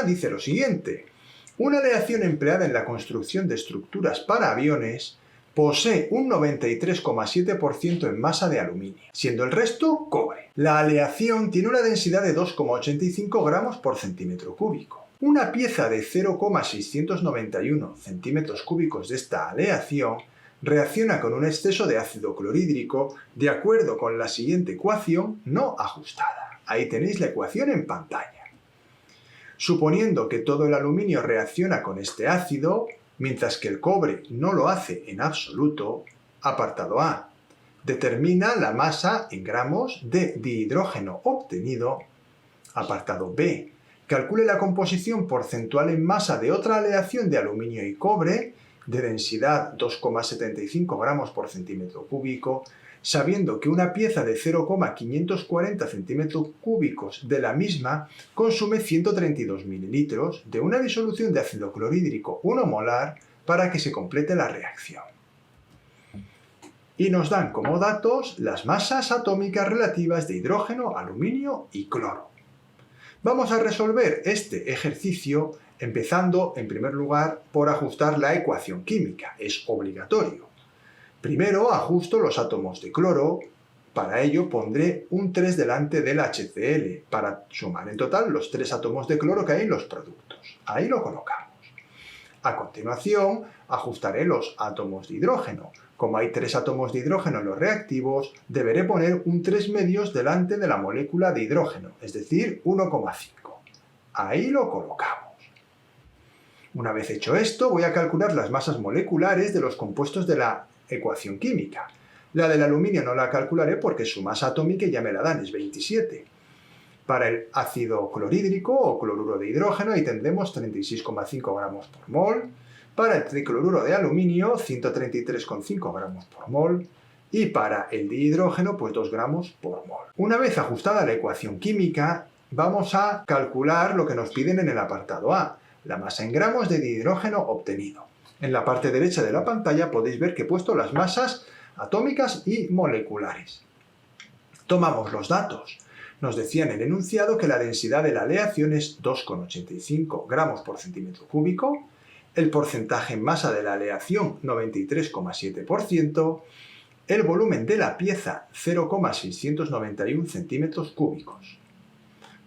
fórmula dice lo siguiente. Una aleación empleada en la construcción de estructuras para aviones posee un 93,7% en masa de aluminio, siendo el resto cobre. La aleación tiene una densidad de 2,85 gramos por centímetro cúbico. Una pieza de 0,691 centímetros cúbicos de esta aleación reacciona con un exceso de ácido clorhídrico de acuerdo con la siguiente ecuación no ajustada. Ahí tenéis la ecuación en pantalla. Suponiendo que todo el aluminio reacciona con este ácido, mientras que el cobre no lo hace en absoluto, apartado A. Determina la masa en gramos de dihidrógeno obtenido. Apartado B. Calcule la composición porcentual en masa de otra aleación de aluminio y cobre, de densidad 2,75 gramos por centímetro cúbico, sabiendo que una pieza de 0,540 centímetros cúbicos de la misma consume 132 mililitros de una disolución de ácido clorhídrico 1 molar para que se complete la reacción. Y nos dan como datos las masas atómicas relativas de hidrógeno, aluminio y cloro. Vamos a resolver este ejercicio empezando, en primer lugar, por ajustar la ecuación química. Es obligatorio. Primero ajusto los átomos de cloro. Para ello pondré un 3 delante del HCl para sumar en total los 3 átomos de cloro que hay en los productos. Ahí lo colocamos. A continuación, ajustaré los átomos de hidrógeno. Como hay 3 átomos de hidrógeno en los reactivos, deberé poner un 3 medios delante de la molécula de hidrógeno, es decir, 1,5. Ahí lo colocamos. Una vez hecho esto, voy a calcular las masas moleculares de los compuestos de la ecuación química. La del aluminio no la calcularé porque su masa atómica ya me la dan, es 27. Para el ácido clorhídrico o cloruro de hidrógeno ahí tendremos 36,5 gramos por mol. Para el tricloruro de aluminio 133,5 gramos por mol. Y para el dihidrógeno pues 2 gramos por mol. Una vez ajustada la ecuación química, vamos a calcular lo que nos piden en el apartado A, la masa en gramos de dihidrógeno obtenido. En la parte derecha de la pantalla podéis ver que he puesto las masas atómicas y moleculares. Tomamos los datos. Nos decía en el enunciado que la densidad de la aleación es 2,85 gramos por centímetro cúbico, el porcentaje en masa de la aleación 93,7%, el volumen de la pieza 0,691 centímetros cúbicos.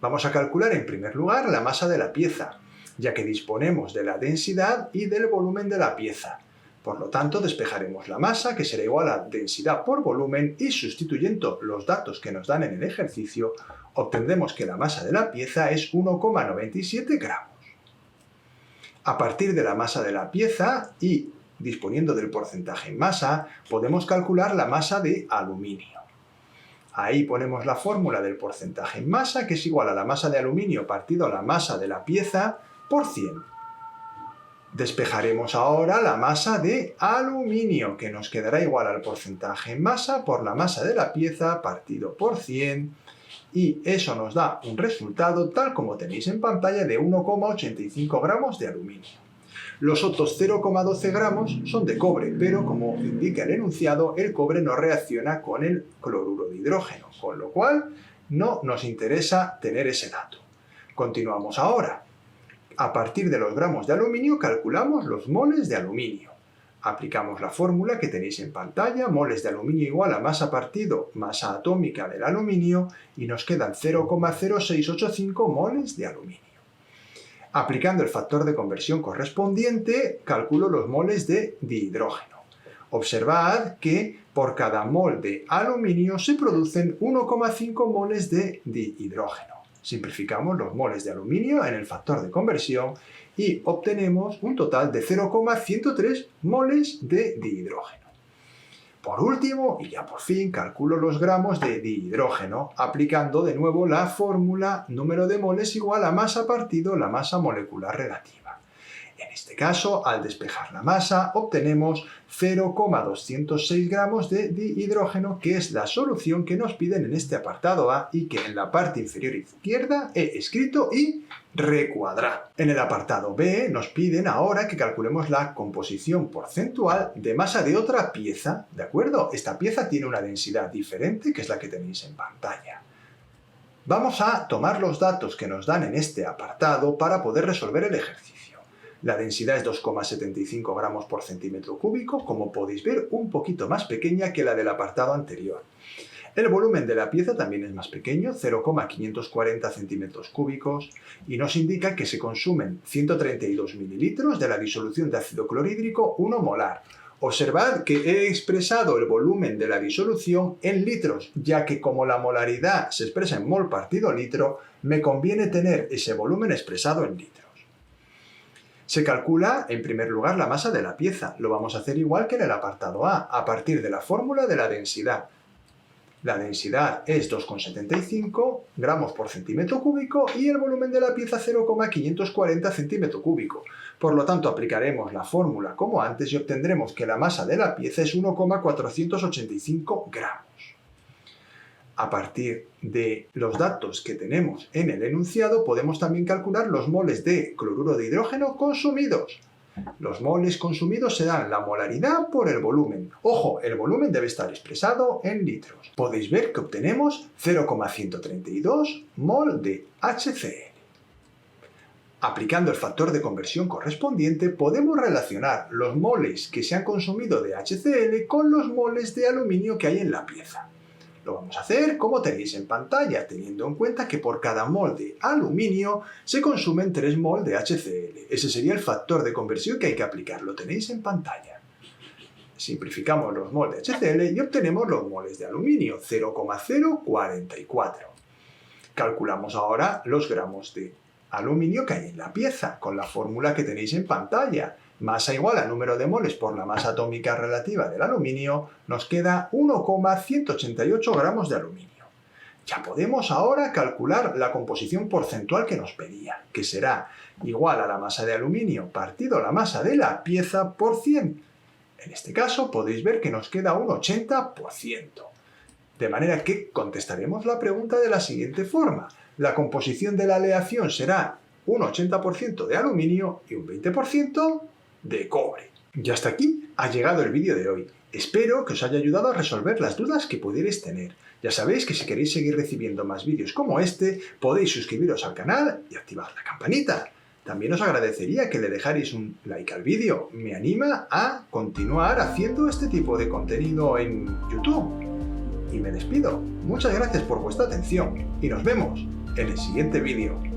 Vamos a calcular en primer lugar la masa de la pieza, ya que disponemos de la densidad y del volumen de la pieza. Por lo tanto, despejaremos la masa, que será igual a densidad por volumen, y sustituyendo los datos que nos dan en el ejercicio, obtendremos que la masa de la pieza es 1,97 gramos. A partir de la masa de la pieza y disponiendo del porcentaje en masa, podemos calcular la masa de aluminio. Ahí ponemos la fórmula del porcentaje en masa, que es igual a la masa de aluminio partido a la masa de la pieza por 100. Despejaremos ahora la masa de aluminio, que nos quedará igual al porcentaje en masa por la masa de la pieza partido por 100, y eso nos da un resultado tal como tenéis en pantalla de 1,85 gramos de aluminio. Los otros 0,12 gramos son de cobre, pero como indica el enunciado, el cobre no reacciona con el cloruro de hidrógeno, con lo cual no nos interesa tener ese dato. Continuamos ahora. A partir de los gramos de aluminio calculamos los moles de aluminio. Aplicamos la fórmula que tenéis en pantalla, moles de aluminio igual a masa partido masa atómica del aluminio, y nos quedan 0,0685 moles de aluminio. Aplicando el factor de conversión correspondiente, calculo los moles de dihidrógeno. Observad que por cada mol de aluminio se producen 1,5 moles de dihidrógeno. Simplificamos los moles de aluminio en el factor de conversión y obtenemos un total de 0,103 moles de dihidrógeno. Por último, y ya por fin, calculo los gramos de dihidrógeno, aplicando de nuevo la fórmula número de moles igual a masa partido la masa molecular relativa. En este caso, al despejar la masa, obtenemos 0,206 gramos de dihidrógeno, que es la solución que nos piden en este apartado A y que en la parte inferior izquierda he escrito y recuadrado. En el apartado B nos piden ahora que calculemos la composición porcentual de masa de otra pieza, ¿de acuerdo? Esta pieza tiene una densidad diferente, que es la que tenéis en pantalla. Vamos a tomar los datos que nos dan en este apartado para poder resolver el ejercicio. La densidad es 2,75 gramos por centímetro cúbico, como podéis ver, un poquito más pequeña que la del apartado anterior. El volumen de la pieza también es más pequeño, 0,540 centímetros cúbicos, y nos indica que se consumen 132 mililitros de la disolución de ácido clorhídrico 1 molar. Observad que he expresado el volumen de la disolución en litros, ya que como la molaridad se expresa en mol partido litro, me conviene tener ese volumen expresado en litros. Se calcula, en primer lugar, la masa de la pieza. Lo vamos a hacer igual que en el apartado a partir de la fórmula de la densidad. La densidad es 2,75 gramos por centímetro cúbico y el volumen de la pieza 0,540 centímetro cúbico. Por lo tanto, aplicaremos la fórmula como antes y obtendremos que la masa de la pieza es 1,485 gramos. A partir de los datos que tenemos en el enunciado, podemos también calcular los moles de cloruro de hidrógeno consumidos. Los moles consumidos se dan la molaridad por el volumen. Ojo, el volumen debe estar expresado en litros. Podéis ver que obtenemos 0,132 mol de HCl. Aplicando el factor de conversión correspondiente, podemos relacionar los moles que se han consumido de HCl con los moles de aluminio que hay en la pieza. Lo vamos a hacer como tenéis en pantalla, teniendo en cuenta que por cada mol de aluminio se consumen 3 mol de HCl. Ese sería el factor de conversión que hay que aplicar, lo tenéis en pantalla. Simplificamos los mol de HCl y obtenemos los moles de aluminio, 0,044. Calculamos ahora los gramos de aluminio que hay en la pieza, con la fórmula que tenéis en pantalla. Masa igual al número de moles por la masa atómica relativa del aluminio, nos queda 1,188 gramos de aluminio. Ya podemos ahora calcular la composición porcentual que nos pedía, que será igual a la masa de aluminio partido la masa de la pieza por 100. En este caso podéis ver que nos queda un 80%. De manera que contestaremos la pregunta de la siguiente forma. La composición de la aleación será un 80% de aluminio y un 20% de cobre. Y hasta aquí ha llegado el vídeo de hoy. Espero que os haya ayudado a resolver las dudas que pudierais tener. Ya sabéis que si queréis seguir recibiendo más vídeos como este, podéis suscribiros al canal y activar la campanita. También os agradecería que le dejarais un like al vídeo. Me anima a continuar haciendo este tipo de contenido en YouTube. Y me despido. Muchas gracias por vuestra atención y nos vemos en el siguiente vídeo.